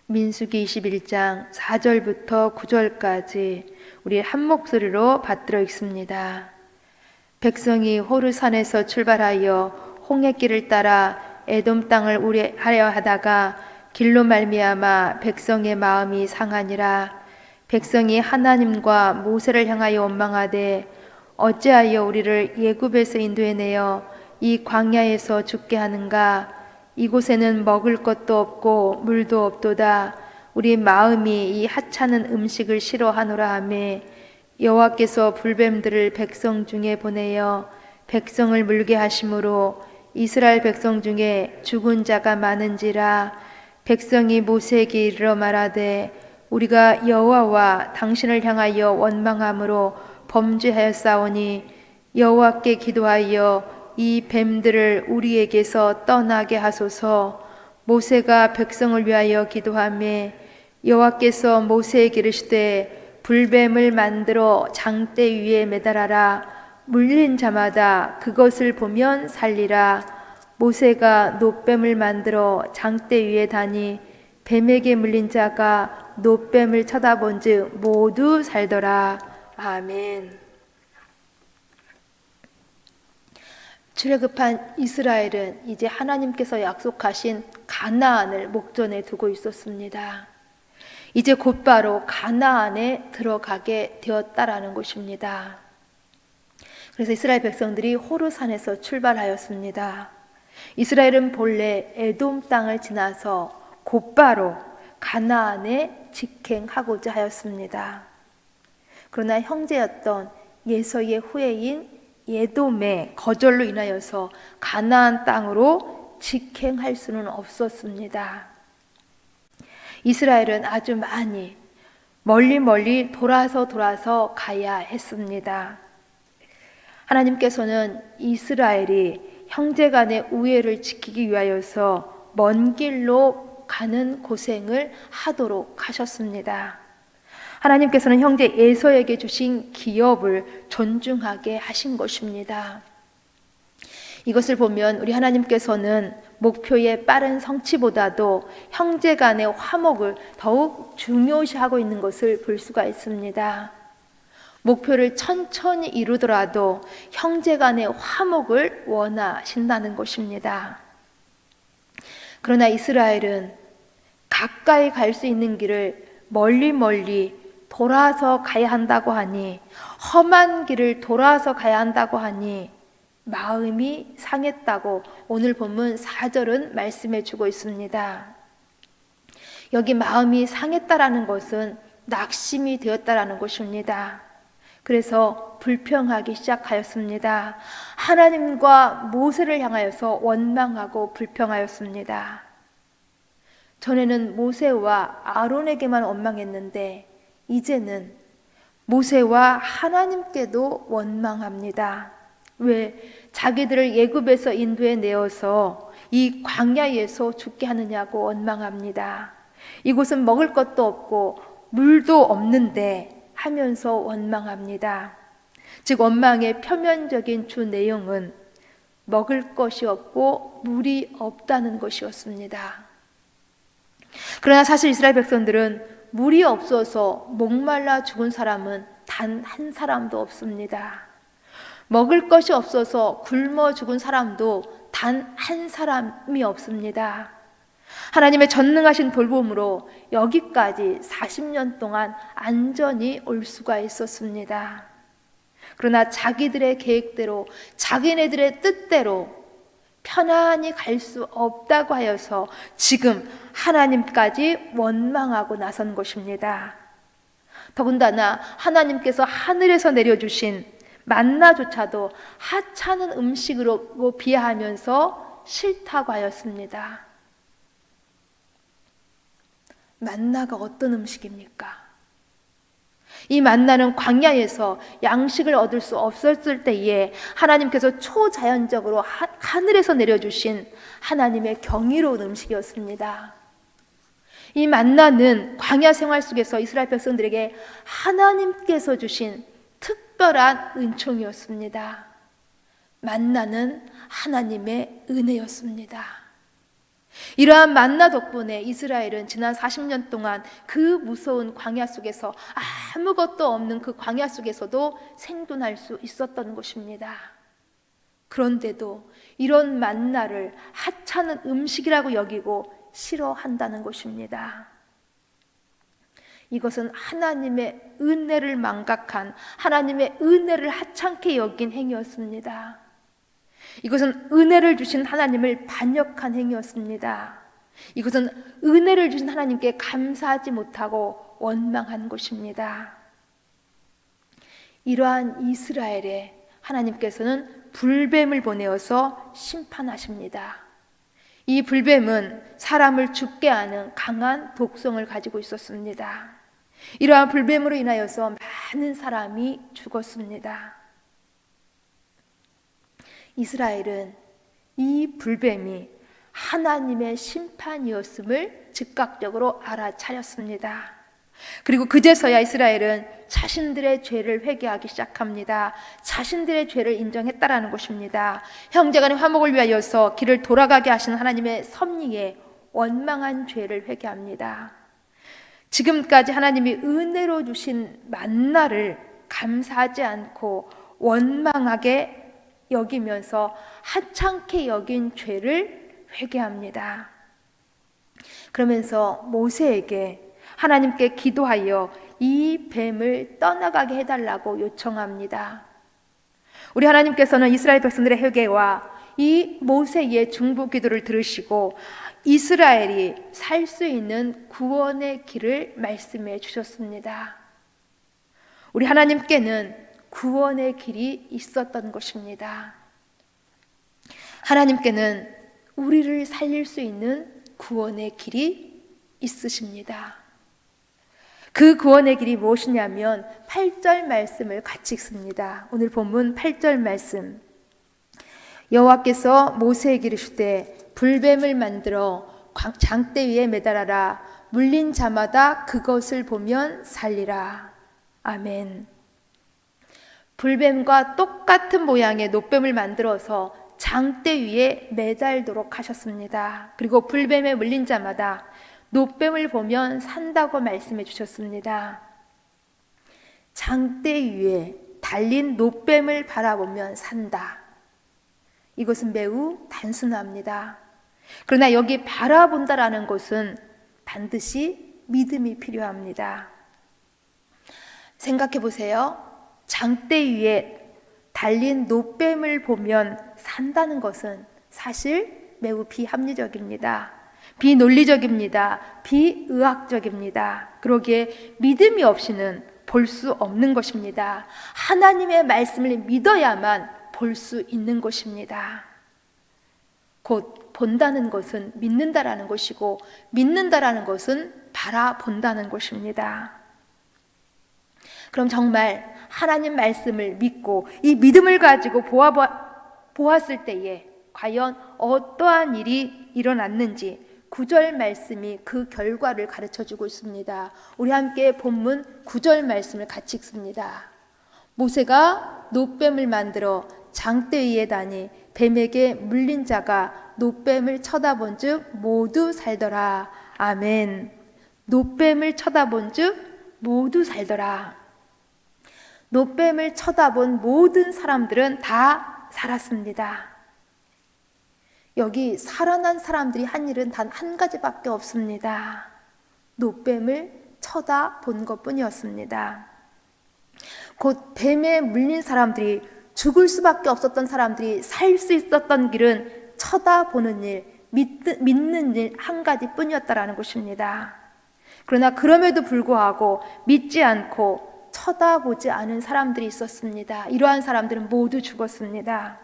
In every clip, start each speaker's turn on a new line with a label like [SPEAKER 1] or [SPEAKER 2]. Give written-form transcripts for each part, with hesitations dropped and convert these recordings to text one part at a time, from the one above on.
[SPEAKER 1] 민수기 21장 4절부터 9절까지 우리 한 목소리로 받들어 읽습니다. 백성이 호르산에서 출발하여 홍해길을 따라 에돔 땅을 우회하려 하다가 길로 말미암아 백성의 마음이 상하니라. 백성이 하나님과 모세를 향하여 원망하되 어찌하여 우리를 예굽에서 인도해내어 이 광야에서 죽게 하는가? 이곳에는 먹을 것도 없고 물도 없도다. 우리 마음이 이 하찮은 음식을 싫어하노라 하매 여호와께서 불뱀들을 백성 중에 보내어 백성을 물게 하심으로 이스라엘 백성 중에 죽은 자가 많은지라. 백성이 모세에게 이르러 말하되 우리가 여호와와 당신을 향하여 원망함으로 범죄하였사오니 여호와께 기도하여 이 뱀들을 우리에게서 떠나게 하소서. 모세가 백성을 위하여 기도하매 여호와께서 모세에게 이르시되 불뱀을 만들어 장대 위에 매달아라. 물린 자마다 그것을 보면 살리라. 모세가 놋뱀을 만들어 장대 위에 다니 뱀에게 물린 자가 놋뱀을 쳐다본즉 모두 살더라. 아멘. 출애굽한 이스라엘은 이제 하나님께서 약속하신 가나안을 목전에 두고 있었습니다. 이제 곧바로 가나안에 들어가게 되었다라는 것입니다. 그래서 이스라엘 백성들이 호르산에서 출발하였습니다. 이스라엘은 본래 에돔 땅을 지나서 곧바로 가나안에 직행하고자 하였습니다. 그러나 형제였던 예서의 후예인 에돔의 거절로 인하여서 가나안 땅으로 직행할 수는 없었습니다. 이스라엘은 아주 많이 멀리 돌아서 가야 했습니다. 하나님께서는 이스라엘이 형제간의 우애를 지키기 위하여서 먼 길로 가는 고생을 하도록 하셨습니다. 하나님께서는 형제 에서에게 주신 기업을 존중하게 하신 것입니다. 이것을 보면 우리 하나님께서는 목표의 빠른 성취보다도 형제 간의 화목을 더욱 중요시하고 있는 것을 볼 수가 있습니다. 목표를 천천히 이루더라도 형제 간의 화목을 원하신다는 것입니다. 그러나 이스라엘은 가까이 갈 수 있는 길을 멀리 돌아서 가야 한다고 하니, 험한 길을 돌아서 가야 한다고 하니 마음이 상했다고 오늘 본문 4절은 말씀해 주고 있습니다. 여기 마음이 상했다라는 것은 낙심이 되었다라는 것입니다. 그래서 불평하기 시작하였습니다. 하나님과 모세를 향하여서 원망하고 불평하였습니다. 전에는 모세와 아론에게만 원망했는데 이제는 모세와 하나님께도 원망합니다. 왜 자기들을 애굽에서 인도해 내어서 이 광야에서 죽게 하느냐고 원망합니다. 이곳은 먹을 것도 없고 물도 없는데 하면서 원망합니다. 즉 원망의 표면적인 주 내용은 먹을 것이 없고 물이 없다는 것이었습니다. 그러나 사실 이스라엘 백성들은 물이 없어서 목말라 죽은 사람은 단 한 사람도 없습니다. 먹을 것이 없어서 굶어 죽은 사람도 단 한 사람이 없습니다. 하나님의 전능하신 돌봄으로 여기까지 40년 동안 안전히 올 수가 있었습니다. 그러나 자기들의 계획대로, 자기네들의 뜻대로 편안히 갈 수 없다고 하여서 지금 하나님까지 원망하고 나선 것입니다. 더군다나 하나님께서 하늘에서 내려주신 만나조차도 하찮은 음식으로 비하하면서 싫다고 하였습니다. 만나가 어떤 음식입니까? 이 만나는 광야에서 양식을 얻을 수 없었을 때에 하나님께서 초자연적으로 하늘에서 내려주신 하나님의 경이로운 음식이었습니다. 이 만나는 광야 생활 속에서 이스라엘 백성들에게 하나님께서 주신 특별한 은총이었습니다. 만나는 하나님의 은혜였습니다. 이러한 만나 덕분에 이스라엘은 지난 40년 동안 그 무서운 광야 속에서, 아무것도 없는 그 광야 속에서도 생존할 수 있었던 것입니다. 그런데도 이런 만나를 하찮은 음식이라고 여기고 싫어한다는 것입니다. 이것은 하나님의 은혜를 망각한, 하나님의 은혜를 하찮게 여긴 행위였습니다. 이것은 은혜를 주신 하나님을 반역한 행위였습니다. 이것은 은혜를 주신 하나님께 감사하지 못하고 원망한 것입니다. 이러한 이스라엘에 하나님께서는 불뱀을 보내어서 심판하십니다. 이 불뱀은 사람을 죽게 하는 강한 독성을 가지고 있었습니다. 이러한 불뱀으로 인하여서 많은 사람이 죽었습니다. 이스라엘은 이 불뱀이 하나님의 심판이었음을 즉각적으로 알아차렸습니다. 그리고 그제서야 이스라엘은 자신들의 죄를 회개하기 시작합니다. 자신들의 죄를 인정했다라는 것입니다. 형제간의 화목을 위하여서 길을 돌아가게 하신 하나님의 섭리에 원망한 죄를 회개합니다. 지금까지 하나님이 은혜로 주신 만나를 감사하지 않고 원망하게 여기면서 하찮게 여긴 죄를 회개합니다. 그러면서 모세에게 하나님께 기도하여 이 뱀을 떠나가게 해달라고 요청합니다. 우리 하나님께서는 이스라엘 백성들의 회개와 이 모세의 중보 기도를 들으시고 이스라엘이 살 수 있는 구원의 길을 말씀해 주셨습니다. 우리 하나님께는 구원의 길이 있었던 것입니다. 하나님께는 우리를 살릴 수 있는 구원의 길이 있으십니다. 그 구원의 길이 무엇이냐면 8절 말씀을 같이 읽습니다. 오늘 본문 8절 말씀. 여호와께서 모세에게 이르시되 불뱀을 만들어 장대 위에 매달아라. 물린 자마다 그것을 보면 살리라. 아멘. 불뱀과 똑같은 모양의 놋뱀을 만들어서 장대 위에 매달도록 하셨습니다. 그리고 불뱀에 물린 자마다 놋뱀을 보면 산다고 말씀해 주셨습니다. 장대 위에 달린 놋뱀을 바라보면 산다. 이것은 매우 단순합니다. 그러나 여기 바라본다라는 것은 반드시 믿음이 필요합니다. 생각해 보세요. 장대 위에 달린 놋뱀을 보면 산다는 것은 사실 매우 비합리적입니다. 비논리적입니다. 비의학적입니다. 그러기에 믿음이 없이는 볼 수 없는 것입니다. 하나님의 말씀을 믿어야만 볼 수 있는 것입니다. 곧 본다는 것은 믿는다라는 것이고 믿는다라는 것은 바라본다는 것입니다. 그럼 정말 하나님 말씀을 믿고 이 믿음을 가지고 보았을 때에 과연 어떠한 일이 일어났는지 9절 말씀이 그 결과를 가르쳐주고 있습니다. 우리 함께 본문 9절 말씀을 같이 읽습니다. 모세가 놋뱀을 만들어 장대 위에 다니 뱀에게 물린 자가 놋뱀을 쳐다본 즉 모두 살더라. 아멘. 놋뱀을 쳐다본 즉 모두 살더라. 놋뱀을 쳐다본 모든 사람들은 다 살았습니다. 여기 살아난 사람들이 한 일은 단 한 가지밖에 없습니다. 놋뱀을 쳐다본 것뿐이었습니다. 곧 뱀에 물린 사람들이, 죽을 수밖에 없었던 사람들이 살 수 있었던 길은 쳐다보는 일, 믿는 일 한 가지뿐이었다라는 것입니다. 그러나 그럼에도 불구하고 믿지 않고 쳐다보지 않은 사람들이 있었습니다. 이러한 사람들은 모두 죽었습니다.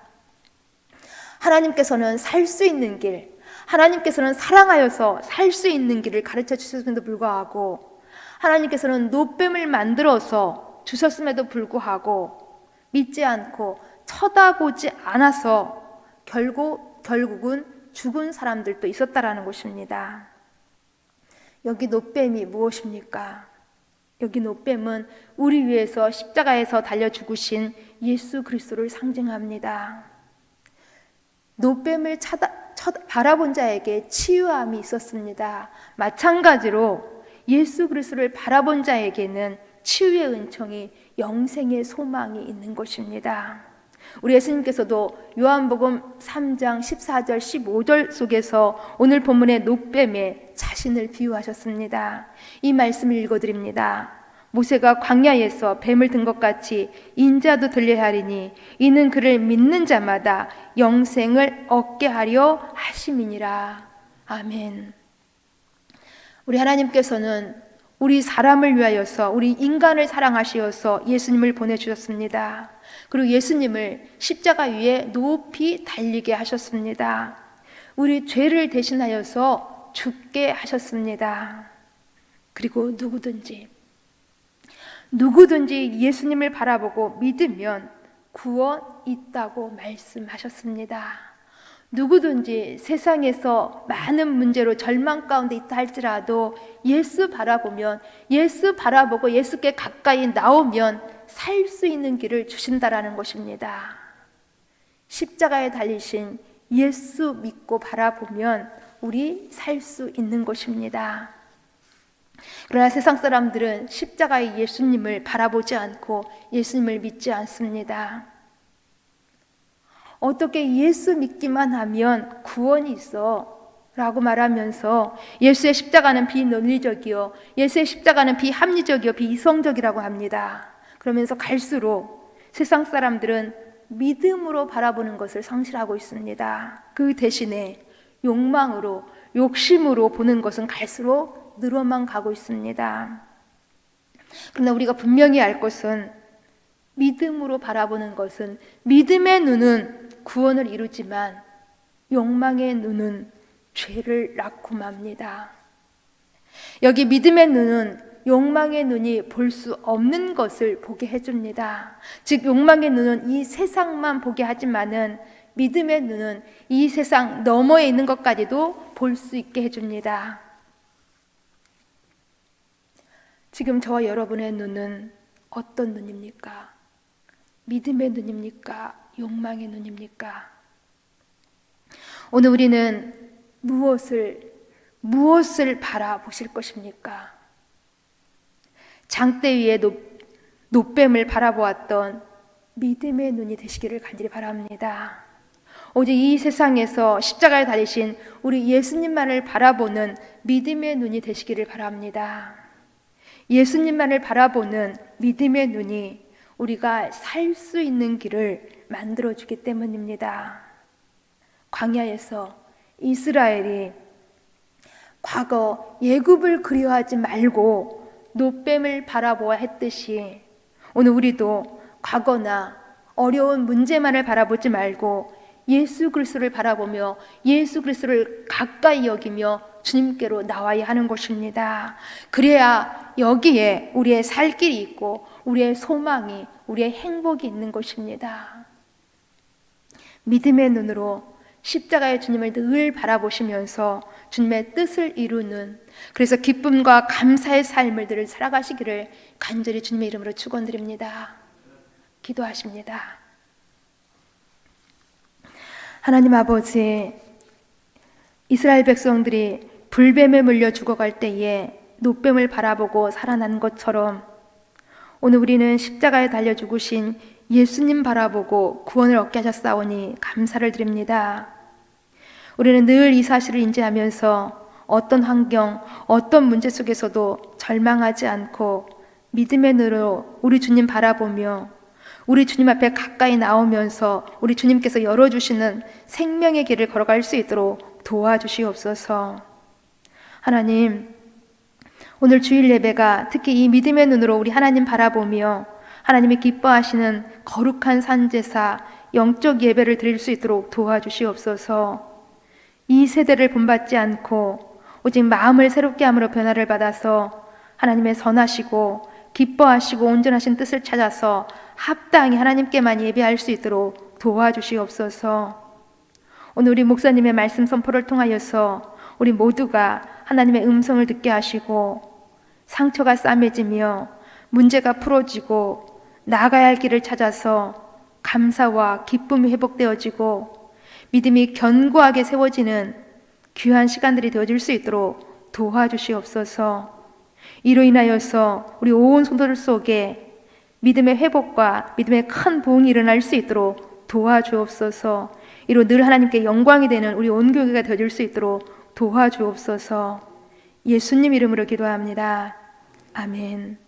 [SPEAKER 1] 하나님께서는 살 수 있는 길, 하나님께서는 사랑하여서 살 수 있는 길을 가르쳐 주셨음에도 불구하고, 하나님께서는 놋뱀을 만들어서 주셨음에도 불구하고 믿지 않고 쳐다보지 않아서 결국은 죽은 사람들도 있었다라는 것입니다. 여기 놋뱀이 무엇입니까? 여기 놋뱀은 우리 위해서 십자가에서 달려 죽으신 예수 그리스도를 상징합니다. 놋뱀을 바라본 자에게 치유함이 있었습니다. 마찬가지로 예수 그리스도를 바라본 자에게는 치유의 은총이, 영생의 소망이 있는 것입니다. 우리 예수님께서도 요한복음 3장 14절 15절 속에서 오늘 본문의 노뱀에 자신을 비유하셨습니다. 이 말씀을 읽어드립니다. 모세가 광야에서 뱀을 든 것 같이 인자도 들려야 하리니 이는 그를 믿는 자마다 영생을 얻게 하려 하심이니라. 아멘. 우리 하나님께서는 우리 사람을 위하여서, 우리 인간을 사랑하시어서 예수님을 보내주셨습니다. 그리고 예수님을 십자가 위에 높이 달리게 하셨습니다. 우리 죄를 대신하여서 죽게 하셨습니다. 그리고 누구든지 예수님을 바라보고 믿으면 구원 있다고 말씀하셨습니다. 누구든지 세상에서 많은 문제로 절망 가운데 있다 할지라도 예수 바라보고 예수께 가까이 나오면 살 수 있는 길을 주신다라는 것입니다. 십자가에 달리신 예수 믿고 바라보면 우리 살 수 있는 것입니다. 그러나 세상 사람들은 십자가의 예수님을 바라보지 않고 예수님을 믿지 않습니다. 어떻게 예수 믿기만 하면 구원이 있어 라고 말하면서 예수의 십자가는 비논리적이요, 예수의 십자가는 비합리적이요, 비이성적이라고 합니다. 그러면서 갈수록 세상 사람들은 믿음으로 바라보는 것을 상실하고 있습니다. 그 대신에 욕망으로, 욕심으로 보는 것은 갈수록 늘어만 가고 있습니다. 그러나 우리가 분명히 알 것은 믿음으로 바라보는 것은, 믿음의 눈은 구원을 이루지만 욕망의 눈은 죄를 낳고 맙니다. 여기 믿음의 눈은 욕망의 눈이 볼 수 없는 것을 보게 해줍니다. 즉 욕망의 눈은 이 세상만 보게 하지만은 믿음의 눈은 이 세상 너머에 있는 것까지도 볼 수 있게 해줍니다. 지금 저와 여러분의 눈은 어떤 눈입니까? 믿음의 눈입니까? 욕망의 눈입니까? 오늘 우리는 무엇을 바라보실 것입니까? 장대 위에 노뱀을 바라보았던 믿음의 눈이 되시기를 간절히 바랍니다. 오직 이 세상에서 십자가에 달리신 우리 예수님만을 바라보는 믿음의 눈이 되시기를 바랍니다. 예수님만을 바라보는 믿음의 눈이 우리가 살 수 있는 길을 만들어주기 때문입니다. 광야에서 이스라엘이 과거 예굽을 그리워하지 말고 노뱀을 바라보아 했듯이 오늘 우리도 과거나 어려운 문제만을 바라보지 말고 예수 그리스도를 바라보며 예수 그리스도를 가까이 여기며 주님께로 나와야 하는 것입니다. 그래야 여기에 우리의 살 길이 있고 우리의 소망이, 우리의 행복이 있는 것입니다. 믿음의 눈으로 십자가의 주님을 늘 바라보시면서 주님의 뜻을 이루는, 그래서 기쁨과 감사의 삶을 늘 살아가시기를 간절히 주님의 이름으로 축원드립니다. 기도하십니다. 하나님 아버지, 이스라엘 백성들이 불뱀에 물려 죽어갈 때에 노뱀을 바라보고 살아난 것처럼 오늘 우리는 십자가에 달려 죽으신 예수님 바라보고 구원을 얻게 하셨사오니 감사를 드립니다. 우리는 늘 이 사실을 인지하면서 어떤 환경, 어떤 문제 속에서도 절망하지 않고 믿음의 눈으로 우리 주님 바라보며 우리 주님 앞에 가까이 나오면서 우리 주님께서 열어주시는 생명의 길을 걸어갈 수 있도록 도와주시옵소서. 하나님, 오늘 주일 예배가 특히 이 믿음의 눈으로 우리 하나님 바라보며 하나님이 기뻐하시는 거룩한 산제사, 영적 예배를 드릴 수 있도록 도와주시옵소서. 이 세대를 본받지 않고 오직 마음을 새롭게 함으로 변화를 받아서 하나님의 선하시고 기뻐하시고 온전하신 뜻을 찾아서 합당히 하나님께만 예배할 수 있도록 도와주시옵소서. 오늘 우리 목사님의 말씀 선포를 통하여서 우리 모두가 하나님의 음성을 듣게 하시고 상처가 싸매지며 문제가 풀어지고 나아가야 할 길을 찾아서 감사와 기쁨이 회복되어지고 믿음이 견고하게 세워지는 귀한 시간들이 되어질 수 있도록 도와주시옵소서. 이로 인하여서 우리 온 성도들 속에 믿음의 회복과 믿음의 큰 부흥이 일어날 수 있도록 도와주옵소서. 이로 늘 하나님께 영광이 되는 우리 온 교회가 되어질 수 있도록 도와주옵소서. 예수님 이름으로 기도합니다. 아멘.